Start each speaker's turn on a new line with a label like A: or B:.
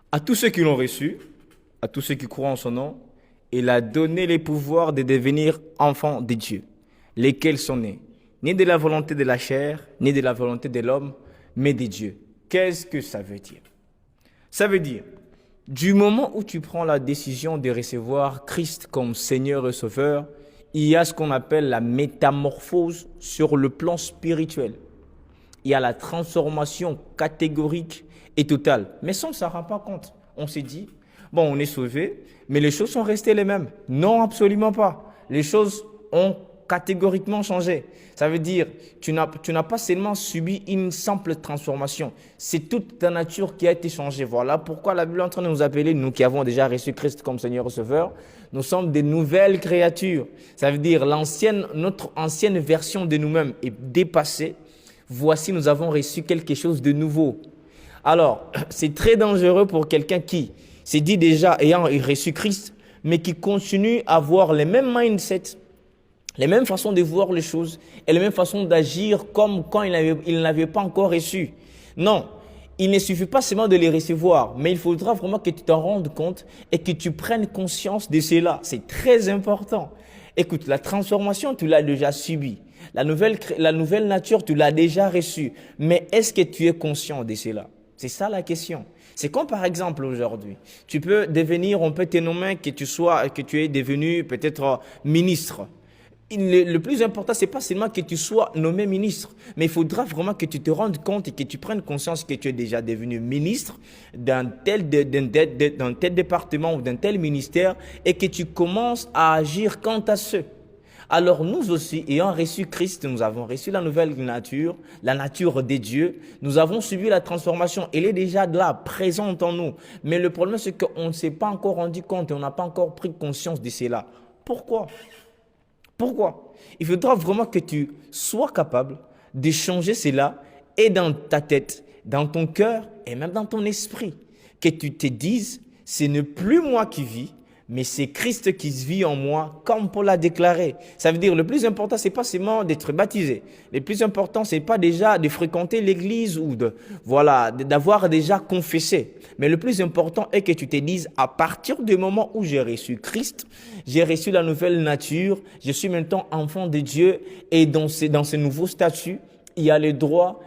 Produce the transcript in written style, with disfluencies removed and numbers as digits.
A: À tous ceux qui l'ont reçu, à tous ceux qui croient en son nom, il a donné les pouvoirs de devenir enfants de Dieu, lesquels sont nés, ni de la volonté de la chair, ni de la volonté de l'homme, mais de Dieu. Qu'est-ce que ça veut dire? Ça veut dire, du moment où tu prends la décision de recevoir Christ comme Seigneur et Sauveur, il y a ce qu'on appelle la métamorphose sur le plan spirituel. Il y a la transformation catégorique et totale. Mais ça, on ne s'en rend pas compte. On s'est dit, bon, on est sauvé, mais les choses sont restées les mêmes. Non, absolument pas. Les choses ont catégoriquement changé. Ça veut dire, tu n'as pas seulement subi une simple transformation, c'est toute ta nature qui a été changée. Voilà pourquoi la Bible est en train de nous appeler, nous qui avons déjà reçu Christ comme Seigneur et Sauveur, nous sommes des nouvelles créatures. Ça veut dire, notre ancienne version de nous-mêmes est dépassée. Voici, nous avons reçu quelque chose de nouveau. Alors, c'est très dangereux pour quelqu'un qui s'est dit déjà ayant reçu Christ, mais qui continue à avoir les mêmes mindsets, les mêmes façons de voir les choses et les mêmes façons d'agir comme quand il n'avait pas encore reçu. Non, il ne suffit pas seulement de les recevoir, mais il faudra vraiment que tu t'en rendes compte et que tu prennes conscience de cela. C'est très important. Écoute, la transformation, tu l'as déjà subie. La nouvelle nature, tu l'as déjà reçue. Mais est-ce que tu es conscient de cela? C'est ça la question. C'est comme par exemple aujourd'hui, tu peux devenir, on peut te nommer que tu es devenu peut-être ministre. Le plus important, c'est pas seulement que tu sois nommé ministre, mais il faudra vraiment que tu te rendes compte et que tu prennes conscience que tu es déjà devenu ministre d'un tel département ou d'un tel ministère et que tu commences à agir quant à ce. Alors nous aussi, ayant reçu Christ, nous avons reçu la nouvelle nature, la nature des dieux. Nous avons subi la transformation. Elle est déjà là, présente en nous. Mais le problème, c'est qu'on ne s'est pas encore rendu compte et on n'a pas encore pris conscience de cela. Pourquoi? Pourquoi? Il faudra vraiment que tu sois capable de changer cela et dans ta tête, dans ton cœur et même dans ton esprit. Que tu te dises, ce n'est plus moi qui vis, mais c'est Christ qui vit en moi, comme Paul l'a déclaré. Ça veut dire, le plus important, c'est pas seulement d'être baptisé. Le plus important, c'est pas déjà de fréquenter l'église ou d'avoir déjà confessé. Mais le plus important est que tu te dises, à partir du moment où j'ai reçu Christ, j'ai reçu la nouvelle nature, je suis maintenant enfant de Dieu et dans ce nouveau statut, il y a le droit